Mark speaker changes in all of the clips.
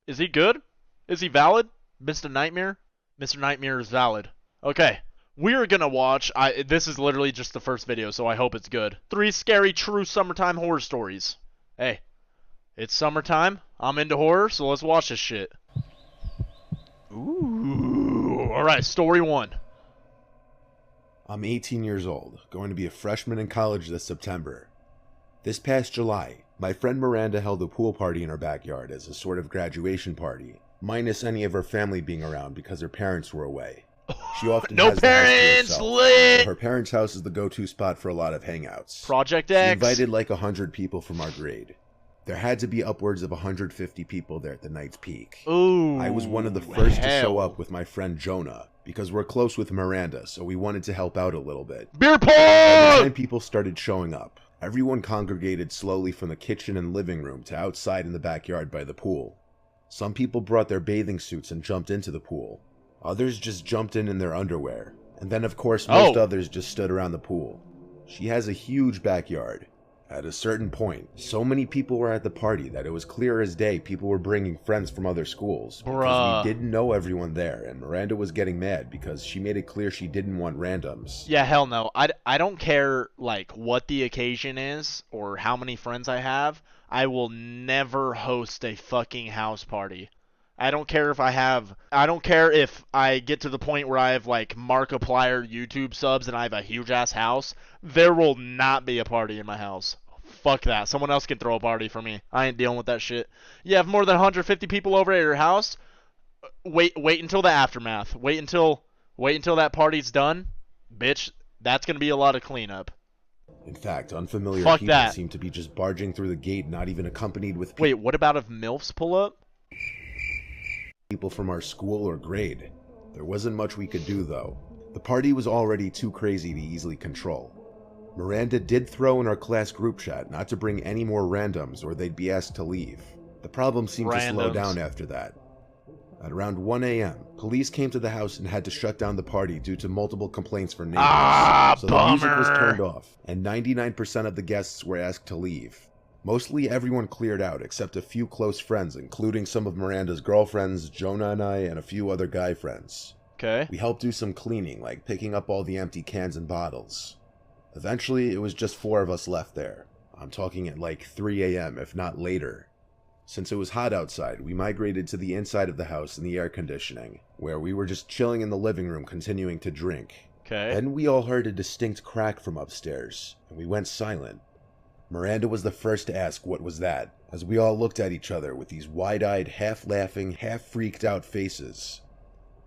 Speaker 1: Is he good? Is he valid? Mr. Nightmare? Mr. Nightmare is valid. Okay. We're gonna watch, this is literally just the first video, so I hope it's good. 3 scary true summertime horror stories. Hey, it's summertime. I'm into horror, so let's watch this shit. Ooh. Alright, story 1.
Speaker 2: I'm 18 years old, going to be a freshman in college this September. This past July, my friend Miranda held a pool party in our backyard as a sort of graduation party, minus any of her family being around because her parents were away. She often
Speaker 1: No
Speaker 2: has the house to
Speaker 1: parents,
Speaker 2: herself,
Speaker 1: lit!
Speaker 2: so her parents' house is the go-to spot for a lot of hangouts.
Speaker 1: Project
Speaker 2: She
Speaker 1: X.
Speaker 2: invited like 100 people from our grade. There had to be upwards of 150 people there at the night's peak.
Speaker 1: Ooh.
Speaker 2: I was one of the first to show
Speaker 1: hell.
Speaker 2: up with my friend Jonah, because we're close with Miranda, so we wanted to help out a little bit.
Speaker 1: Beer
Speaker 2: By the
Speaker 1: pong!
Speaker 2: time people started showing up, everyone congregated slowly from the kitchen and living room to outside in the backyard by the pool. Some people brought their bathing suits and jumped into the pool. Others just jumped in their underwear. And then of course most others just stood around the pool. She has a huge backyard. At a certain point, so many people were at the party that it was clear as day people were bringing friends from other schools. Because we didn't know everyone there, and Miranda was getting mad because she made it clear she didn't want randoms.
Speaker 1: Yeah, hell no. I don't care, like, what the occasion is or how many friends I have. I will never host a fucking house party. I don't care if I get to the point where I have, like, Markiplier YouTube subs and I have a huge-ass house. There will not be a party in my house. Fuck that. Someone else can throw a party for me. I ain't dealing with that shit. You have more than 150 people over at your house? Wait until the aftermath. Wait until that party's done. Bitch, that's gonna be a lot of cleanup.
Speaker 2: In fact, unfamiliar
Speaker 1: Fuck
Speaker 2: people
Speaker 1: that.
Speaker 2: seem to be just barging through the gate, not even accompanied with
Speaker 1: Wait, what about if MILFs pull up?
Speaker 2: people from our school or grade. There wasn't much we could do though. The party was already too crazy to easily control. Miranda did throw in our class group chat not to bring any more randoms or they'd be asked to leave. The problem seemed to slow down after that. At around 1 a.m., police came to the house and had to shut down the party due to multiple complaints from neighbors. So the music was turned off, and 99% of the guests were asked to leave. Mostly everyone cleared out except a few close friends, including some of Miranda's girlfriends, Jonah and I, and a few other guy friends.
Speaker 1: Okay.
Speaker 2: We helped do some cleaning, like picking up all the empty cans and bottles. Eventually, it was just 4 of us left there. I'm talking at like 3 a.m., if not later. Since it was hot outside, we migrated to the inside of the house in the air conditioning, where we were just chilling in the living room continuing to drink.
Speaker 1: Okay.
Speaker 2: Then we all heard a distinct crack from upstairs, and we went silent. Miranda was the first to ask what was that, as we all looked at each other with these wide-eyed, half-laughing, half-freaked-out faces.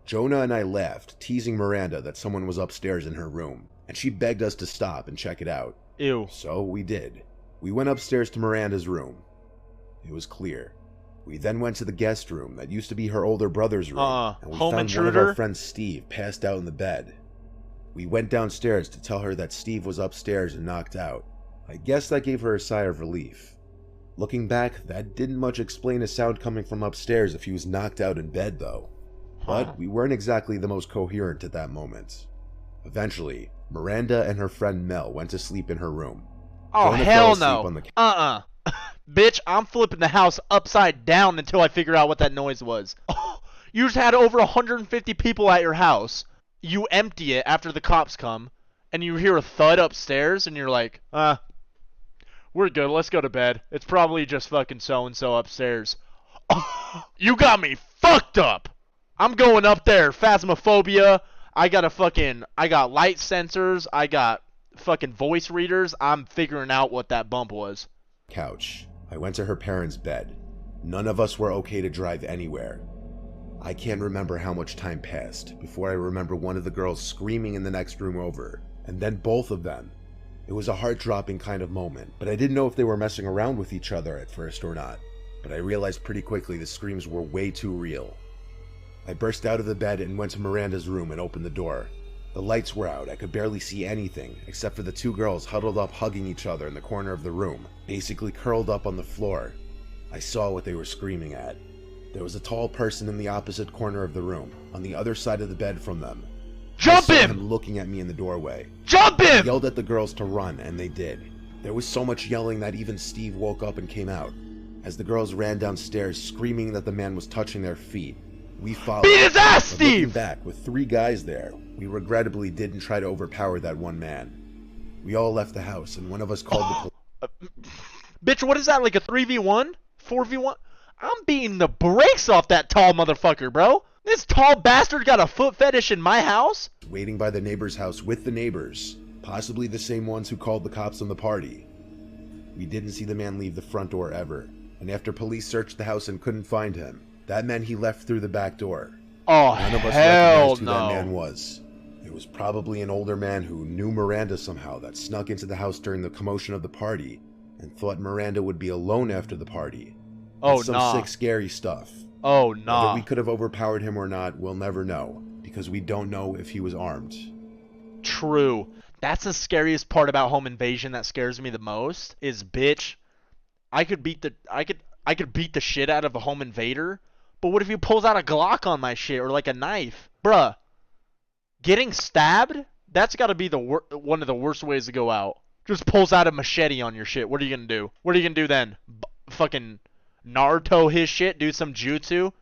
Speaker 2: Jonah and I laughed, teasing Miranda that someone was upstairs in her room, and she begged us to stop and check it out.
Speaker 1: Ew.
Speaker 2: So we did. We went upstairs to Miranda's room. It was clear. We then went to the guest room that used to be her older brother's room, and we
Speaker 1: home
Speaker 2: found
Speaker 1: intruder?
Speaker 2: one of our friends, Steve, passed out in the bed. We went downstairs to tell her that Steve was upstairs and knocked out. I guess that gave her a sigh of relief. Looking back, that didn't much explain a sound coming from upstairs if he was knocked out in bed, though. But we weren't exactly the most coherent at that moment. Eventually, Miranda and her friend Mel went to sleep in her room.
Speaker 1: Oh,
Speaker 2: Jonah
Speaker 1: hell
Speaker 2: fell asleep
Speaker 1: no.
Speaker 2: on the
Speaker 1: Bitch, I'm flipping the house upside down until I figure out what that noise was. You just had over 150 people at your house. You empty it after the cops come, and you hear a thud upstairs, and you're like, we're good, let's go to bed. It's probably just fucking so-and-so upstairs. You got me fucked up! I'm going up there, phasmophobia. I got light sensors, I got fucking voice readers. I'm figuring out what that bump was.
Speaker 2: couch. I went to her parents' bed. None of us were okay to drive anywhere. I can't remember how much time passed before I remember one of the girls screaming in the next room over, and then both of them. It was a heart-dropping kind of moment, but I didn't know if they were messing around with each other at first or not. But I realized pretty quickly the screams were way too real. I burst out of the bed and went to Miranda's room and opened the door. The lights were out. I could barely see anything, except for the 2 girls huddled up hugging each other in the corner of the room, basically curled up on the floor. I saw what they were screaming at. There was a tall person in the opposite corner of the room, on the other side of the bed from them.
Speaker 1: Jump
Speaker 2: I saw
Speaker 1: him!
Speaker 2: him looking at me in the doorway.
Speaker 1: Jump
Speaker 2: I
Speaker 1: him!
Speaker 2: yelled at the girls to run, and they did. There was so much yelling that even Steve woke up and came out. As the girls ran downstairs screaming that the man was touching their feet, we followed.
Speaker 1: Beat his ass,
Speaker 2: But looking
Speaker 1: Steve!
Speaker 2: back, with 3 guys there, we regrettably didn't try to overpower that one man. We all left the house, and one of us called the police.
Speaker 1: Bitch, what is that, like a 3v1? 4v1? I'm beating the brakes off that tall motherfucker, bro. This tall bastard got a foot fetish in my house?
Speaker 2: Waiting by the neighbor's house with the neighbors, possibly the same ones who called the cops on the party. We didn't see the man leave the front door ever, and after police searched the house and couldn't find him, that meant he left through the back door.
Speaker 1: Oh,
Speaker 2: None of us
Speaker 1: hell
Speaker 2: recognized who
Speaker 1: no.
Speaker 2: that man was. It was probably an older man who knew Miranda somehow that snuck into the house during the commotion of the party and thought Miranda would be alone after the party.
Speaker 1: Oh,
Speaker 2: Some
Speaker 1: nah.
Speaker 2: sick, scary stuff.
Speaker 1: Oh,
Speaker 2: Whether
Speaker 1: nah.
Speaker 2: we could have overpowered him or not, we'll never know, because we don't know if he was armed.
Speaker 1: True. That's the scariest part about home invasion that scares me the most is, bitch, I could beat the shit out of a home invader, but what if he pulls out a Glock on my shit or like a knife? Bruh, getting stabbed? That's got to be one of the worst ways to go out. Just pulls out a machete on your shit. What are you going to do? What are you going to do then? Fucking Naruto his shit? Do some jutsu?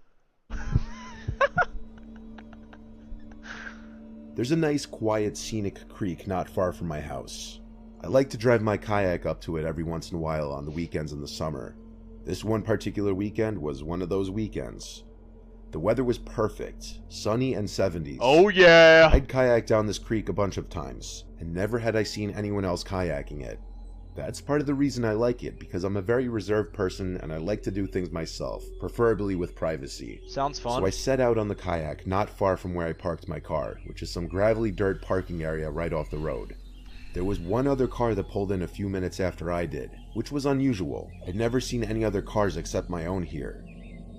Speaker 2: There's a nice, quiet, scenic creek not far from my house. I like to drive my kayak up to it every once in a while on the weekends in the summer. This one particular weekend was one of those weekends. The weather was perfect, sunny and 70s.
Speaker 1: Oh yeah!
Speaker 2: I'd kayaked down this creek a bunch of times, and never had I seen anyone else kayaking it. That's part of the reason I like it, because I'm a very reserved person and I like to do things myself, preferably with privacy.
Speaker 1: Sounds fun.
Speaker 2: So I set out on the kayak not far from where I parked my car, which is some gravelly dirt parking area right off the road. There was one other car that pulled in a few minutes after I did, which was unusual. I'd never seen any other cars except my own here.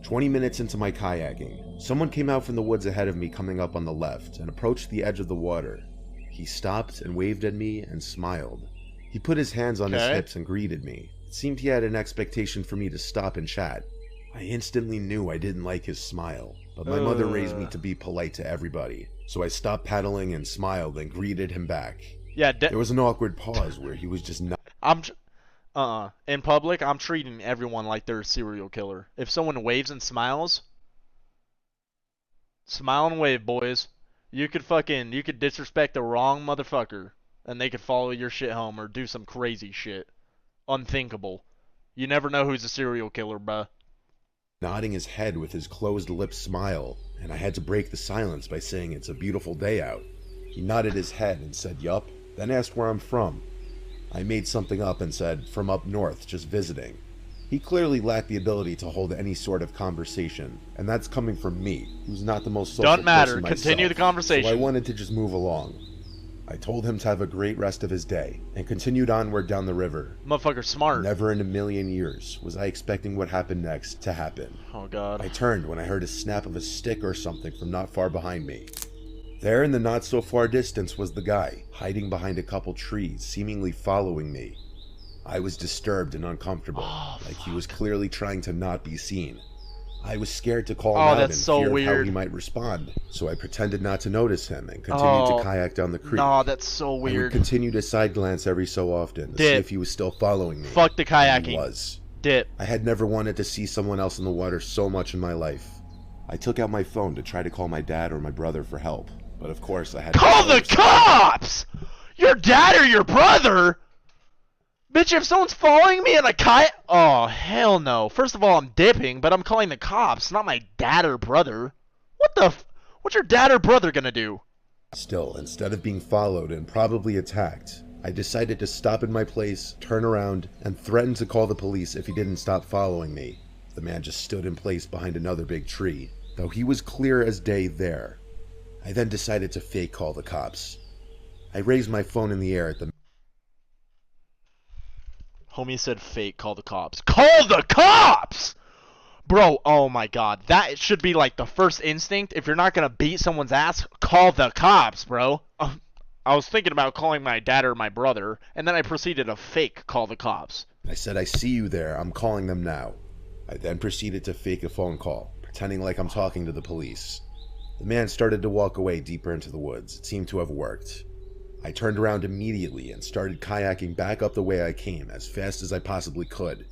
Speaker 2: 20 minutes into my kayaking, someone came out from the woods ahead of me coming up on the left and approached the edge of the water. He stopped and waved at me and smiled. He put his hands on his hips and greeted me. It seemed he had an expectation for me to stop and chat. I instantly knew I didn't like his smile, but my mother raised me to be polite to everybody, so I stopped paddling and smiled and greeted him back.
Speaker 1: Yeah,
Speaker 2: There was an awkward pause where he was just not.
Speaker 1: In public, I'm treating everyone like they're a serial killer. If someone waves and smiles, smile and wave, boys. You could disrespect the wrong motherfucker, and they could follow your shit home or do some crazy shit. Unthinkable. You never know who's a serial killer, bruh.
Speaker 2: Nodding his head with his closed lips smile, and I had to break the silence by saying it's a beautiful day out. He nodded his head and said yup, then asked where I'm from. I made something up and said, from up north, just visiting. He clearly lacked the ability to hold any sort of conversation, and that's coming from me, who's not the most social
Speaker 1: Doesn't matter.
Speaker 2: person myself,
Speaker 1: Continue the conversation.
Speaker 2: So I wanted to just move along. I told him to have a great rest of his day, and continued onward down the river.
Speaker 1: Motherfucker smart.
Speaker 2: Never in a million years was I expecting what happened next to happen.
Speaker 1: Oh god.
Speaker 2: I turned when I heard a snap of a stick or something from not far behind me. There in the not so far distance was the guy, hiding behind a couple trees, seemingly following me. I was disturbed and uncomfortable, like he was clearly trying to not be seen. I was scared to call him out and feared how he might respond, so I pretended not to notice him and continued to kayak down the creek.
Speaker 1: No, that's so
Speaker 2: I
Speaker 1: weird.
Speaker 2: would continue to side glance every so often to see if he was still following me.
Speaker 1: Fuck the kayaking.
Speaker 2: He was.
Speaker 1: Dip.
Speaker 2: I had never wanted to see someone else in the water so much in my life. I took out my phone to try to call my dad or my brother for help, but of course I had to
Speaker 1: call the cops! Your dad or your brother? Bitch, if someone's following me in a kayak... Oh, hell no. First of all, I'm dipping, but I'm calling the cops, not my dad or brother. What's your dad or brother gonna do?
Speaker 2: Still, instead of being followed and probably attacked, I decided to stop in my place, turn around, and threaten to call the police if he didn't stop following me. The man just stood in place behind another big tree, though he was clear as day there. I then decided to fake call the cops. I raised my phone in the air at the...
Speaker 1: Homie said fake, call the cops. Call the cops! Bro, oh my god. That should be like the first instinct. If you're not gonna beat someone's ass, call the cops, bro. I was thinking about calling my dad or my brother, and then I proceeded to fake call the cops.
Speaker 2: I said, I see you there. I'm calling them now. I then proceeded to fake a phone call, pretending like I'm talking to the police. The man started to walk away deeper into the woods. It seemed to have worked. I turned around immediately and started kayaking back up the way I came as fast as I possibly could.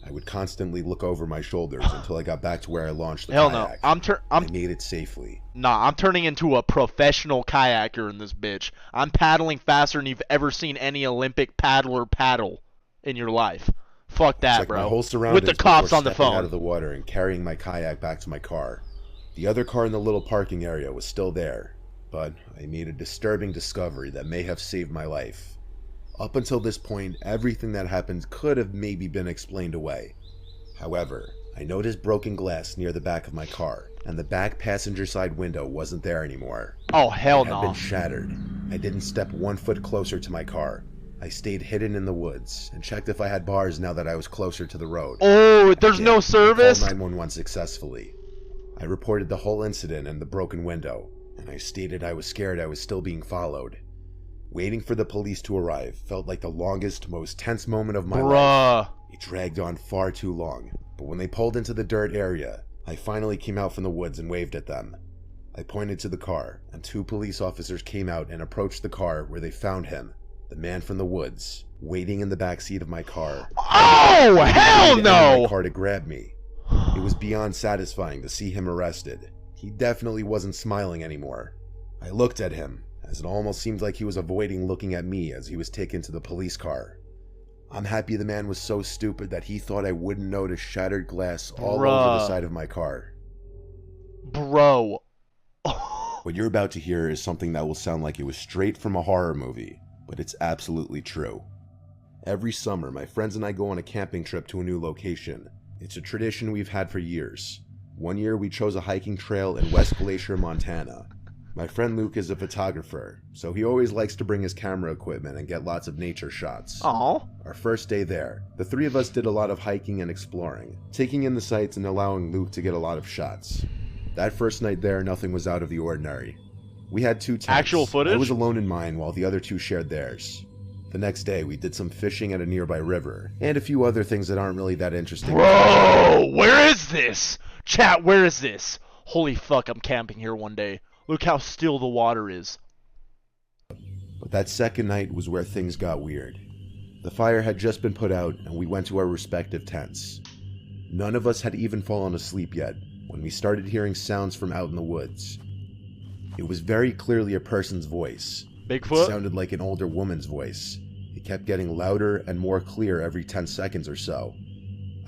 Speaker 2: I would constantly look over my shoulders until I got back to where I launched the
Speaker 1: Hell no.
Speaker 2: kayak.
Speaker 1: I
Speaker 2: made it safely.
Speaker 1: Nah, I'm turning into a professional kayaker in this bitch. I'm paddling faster than you've ever seen any Olympic paddler paddle in your life. Fuck that,
Speaker 2: My
Speaker 1: bro.
Speaker 2: whole surroundings
Speaker 1: With the cops
Speaker 2: before
Speaker 1: on the
Speaker 2: stepping out
Speaker 1: phone.
Speaker 2: of the water and carrying my kayak back to my car. The other car in the little parking area was still there, but I made a disturbing discovery that may have saved my life. Up until this point, everything that happened could have maybe been explained away. However, I noticed broken glass near the back of my car, and the back passenger side window wasn't there anymore.
Speaker 1: Oh, hell
Speaker 2: It had
Speaker 1: no.
Speaker 2: been shattered. I didn't step 1 foot closer to my car. I stayed hidden in the woods and checked if I had bars now that I was closer to the road.
Speaker 1: Oh, there's no
Speaker 2: I
Speaker 1: service?
Speaker 2: called 911 successfully. I reported the whole incident and the broken window, and I stated I was scared I was still being followed. Waiting for the police to arrive felt like the longest, most tense moment of my life. It dragged on far too long, but when they pulled into the dirt area, I finally came out from the woods and waved at them. I pointed to the car, and 2 police officers came out and approached the car where they found him, the man from the woods, waiting in the back seat of my car.
Speaker 1: Oh, hell no!
Speaker 2: My car to grab me. It was beyond satisfying to see him arrested. He definitely wasn't smiling anymore. I looked at him, as it almost seemed like he was avoiding looking at me as he was taken to the police car. I'm happy the man was so stupid that he thought I wouldn't notice shattered glass all over the side of my car.
Speaker 1: Bro.
Speaker 2: What you're about to hear is something that will sound like it was straight from a horror movie, but it's absolutely true. Every summer, my friends and I go on a camping trip to a new location. It's a tradition we've had for years. One year, we chose a hiking trail in West Glacier, Montana. My friend Luke is a photographer, so he always likes to bring his camera equipment and get lots of nature shots.
Speaker 1: Aw.
Speaker 2: Our first day there, the 3 of us did a lot of hiking and exploring, taking in the sights and allowing Luke to get a lot of shots. That first night there, nothing was out of the ordinary. We had 2 tents.
Speaker 1: Actual footage?
Speaker 2: I was alone in mine while the other 2 shared theirs. The next day, we did some fishing at a nearby river, and a few other things that aren't really that interesting.
Speaker 1: Bro, where is this? Chat, where is this? Holy fuck, I'm camping here one day. Look how still the water is.
Speaker 2: But that second night was where things got weird. The fire had just been put out, and we went to our respective tents. None of us had even fallen asleep yet when we started hearing sounds from out in the woods. It was very clearly a person's voice.
Speaker 1: Bigfoot?
Speaker 2: It sounded like an older woman's voice. It kept getting louder and more clear every 10 seconds or so.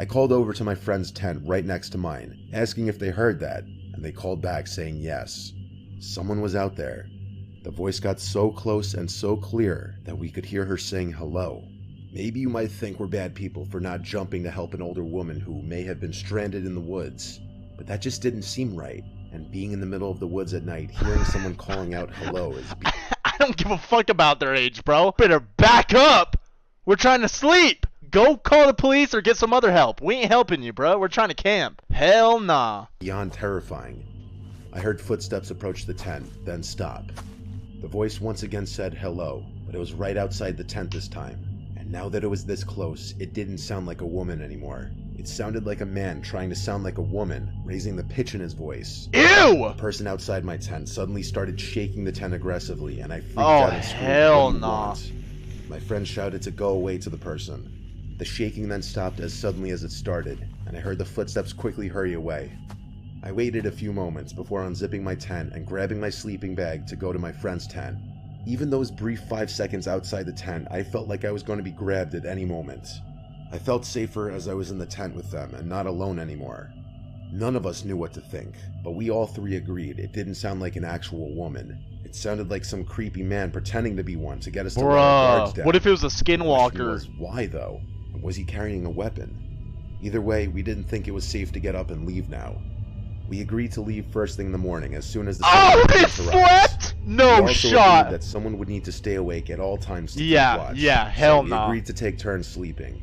Speaker 2: I called over to my friend's tent right next to mine, asking if they heard that, and they called back saying yes. Someone was out there. The voice got so close and so clear that we could hear her saying hello. Maybe you might think we're bad people for not jumping to help an older woman who may have been stranded in the woods, but that just didn't seem right, and being in the middle of the woods at night, hearing someone calling out hello is...
Speaker 1: I don't give a fuck about their age, bro. Better back up! We're trying to sleep! Go call the police or get some other help. We ain't helping you, bro. We're trying to camp. Hell nah.
Speaker 2: Beyond terrifying. I heard footsteps approach the tent, then stop. The voice once again said hello, but it was right outside the tent this time. And now that it was this close, it didn't sound like a woman anymore. It sounded like a man trying to sound like a woman, raising the pitch in his voice.
Speaker 1: Ew!
Speaker 2: The person outside my tent suddenly started shaking the tent aggressively, and I freaked
Speaker 1: Oh,
Speaker 2: out and screamed,
Speaker 1: hell
Speaker 2: "What do you
Speaker 1: nah."
Speaker 2: want?" My friend shouted to go away to the person. The shaking then stopped as suddenly as it started, and I heard the footsteps quickly hurry away. I waited a few moments before unzipping my tent and grabbing my sleeping bag to go to my friend's tent. Even those brief 5 seconds outside the tent, I felt like I was going to be grabbed at any moment. I felt safer as I was in the tent with them and not alone anymore. None of us knew what to think, but we all 3 agreed it didn't sound like an actual woman. It sounded like some creepy man pretending to be one to get us to let our guards down.
Speaker 1: What if it was a
Speaker 2: The question
Speaker 1: skinwalker?
Speaker 2: was, why though? And was he carrying a weapon? Either way, we didn't think it was safe to get up and leave now. We agreed to leave first thing in the morning as soon as the
Speaker 1: Oh,
Speaker 2: sun
Speaker 1: we
Speaker 2: arrived.
Speaker 1: slept?
Speaker 2: We
Speaker 1: No
Speaker 2: also
Speaker 1: shot.
Speaker 2: agreed that someone would need to stay awake at all times to keep
Speaker 1: Yeah,
Speaker 2: watch.
Speaker 1: yeah, hell
Speaker 2: so we
Speaker 1: nah.
Speaker 2: agreed to take turns sleeping.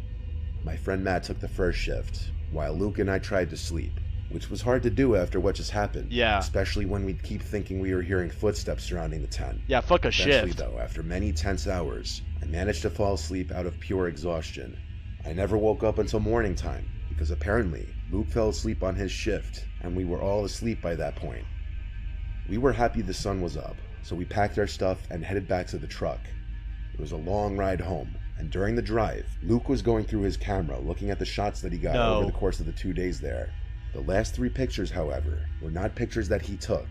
Speaker 2: My friend Matt took the first shift, while Luke and I tried to sleep, which was hard to do after what just happened.
Speaker 1: Yeah.
Speaker 2: Especially when we'd keep thinking we were hearing footsteps surrounding the tent.
Speaker 1: Yeah, fuck a
Speaker 2: Eventually,
Speaker 1: shift.
Speaker 2: though, after many tense hours, I managed to fall asleep out of pure exhaustion. I never woke up until morning time, because apparently Luke fell asleep on his shift, and we were all asleep by that point. We were happy the sun was up, so we packed our stuff and headed back to the truck. It was a long ride home, And during the drive, Luke was going through his camera looking at the shots that he got over the course of the 2 days there. The last 3 pictures, however, were not pictures that he took.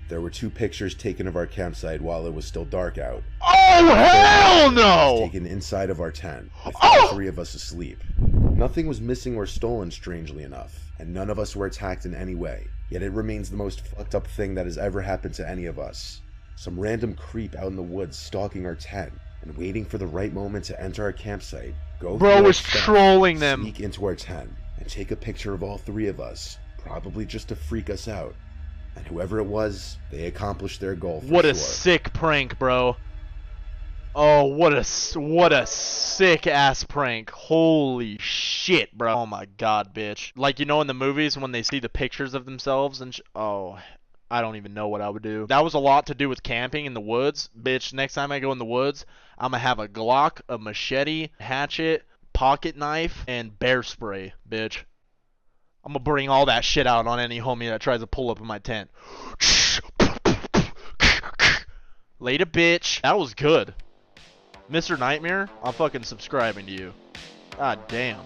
Speaker 2: There were 2 pictures taken of our campsite while it was still dark out.
Speaker 1: Oh, hell no!
Speaker 2: Taken inside of our tent, with all 3 of us asleep. Nothing was missing or stolen, strangely enough, and none of us were attacked in any way. Yet it remains the most fucked up thing that has ever happened to any of us. Some random creep out in the woods stalking our tent and waiting for the right moment to enter our campsite,
Speaker 1: Bro was trolling them,
Speaker 2: sneak into our tent, and take a picture of all 3 of us, probably just to freak us out. And whoever it was, they accomplished their goal for
Speaker 1: What a
Speaker 2: sure.
Speaker 1: sick prank, bro. Oh, what a sick ass prank. Holy shit, bro. Oh my god, bitch. Like, you know, in the movies when they see the pictures of themselves and oh, I don't even know what I would do. That was a lot to do with camping in the woods. Bitch, next time I go in the woods, I'm gonna have a Glock, a machete, hatchet, pocket knife, and bear spray, bitch. I'm gonna bring all that shit out on any homie that tries to pull up in my tent. Later, bitch. That was good. Mr. Nightmare, I'm fucking subscribing to you. God damn.